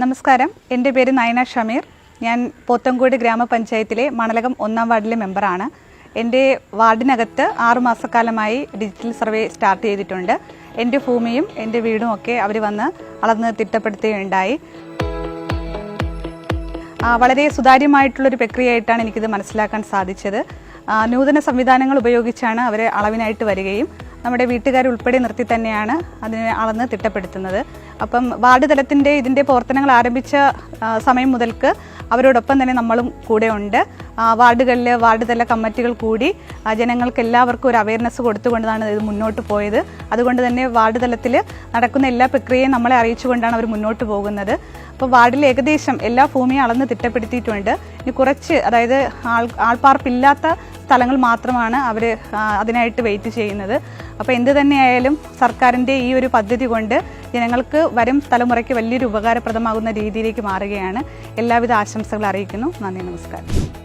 നമസ്കാരം, എൻ്റെ പേര് നയന ഷമീർ. ഞാൻ പോത്തൻകോട് ഗ്രാമപഞ്ചായത്തിലെ മണലകം 1-ാം വാർഡിലെ മെമ്പറാണ്. എൻ്റെ വാർഡിനകത്ത് 6 മാസക്കാലമായി ഡിജിറ്റൽ സർവേ സ്റ്റാർട്ട് ചെയ്തിട്ടുണ്ട്. എൻ്റെ ഭൂമിയും എൻ്റെ വീടും ഒക്കെ അവർ വന്ന് അളന്ന് തിട്ടപ്പെടുത്തുകയുണ്ടായി. വളരെ സുതാര്യമായിട്ടുള്ളൊരു പ്രക്രിയയായിട്ടാണ് എനിക്കിത് മനസ്സിലാക്കാൻ സാധിച്ചത്. നൂതന സംവിധാനങ്ങൾ ഉപയോഗിച്ചാണ് അവർ അളവിനായിട്ട് വരികയും നമ്മുടെ വീട്ടുകാരുൾപ്പെടെ നിർത്തി തന്നെയാണ് അതിനെ അളന്ന് തിട്ടപ്പെടുത്തുന്നത്. അപ്പം വാർഡ് തലത്തിൻ്റെ ഇതിൻ്റെ പ്രവർത്തനങ്ങൾ ആരംഭിച്ച സമയം മുതൽക്ക് അവരോടൊപ്പം തന്നെ നമ്മളും കൂടെ ഉണ്ട്. വാർഡുകളിൽ വാർഡ് തല കമ്മിറ്റികൾ കൂടി ജനങ്ങൾക്ക് എല്ലാവർക്കും ഒരു അവയർനെസ് കൊടുത്തുകൊണ്ടാണ് ഇത് മുന്നോട്ട് പോയത്. അതുകൊണ്ട് തന്നെ വാർഡ് തലത്തിൽ നടക്കുന്ന എല്ലാ പ്രക്രിയയും നമ്മളെ അറിയിച്ചുകൊണ്ടാണ് അവർ മുന്നോട്ട് പോകുന്നത്. അപ്പോൾ വാർഡിൽ ഏകദേശം എല്ലാ ഭൂമിയും അളന്ന് തിട്ടപ്പെടുത്തിയിട്ടുണ്ട്. ഇനി കുറച്ച്, അതായത് ആൾപ്പാർപ്പില്ലാത്ത സ്ഥലങ്ങൾ മാത്രമാണ് അവർ അതിനായിട്ട് വെയിറ്റ് ചെയ്യുന്നത്. അപ്പോൾ എന്ത് തന്നെയായാലും സർക്കാരിൻ്റെ ഈ ഒരു പദ്ധതി കൊണ്ട് ജനങ്ങൾക്ക് വരും തലമുറയ്ക്ക് വലിയൊരു ഉപകാരപ്രദമാകുന്ന രീതിയിലേക്ക് മാറുകയാണ്. എല്ലാവിധ ആശംസകൾ അറിയിക്കുന്നു. നന്ദി, നമസ്കാരം.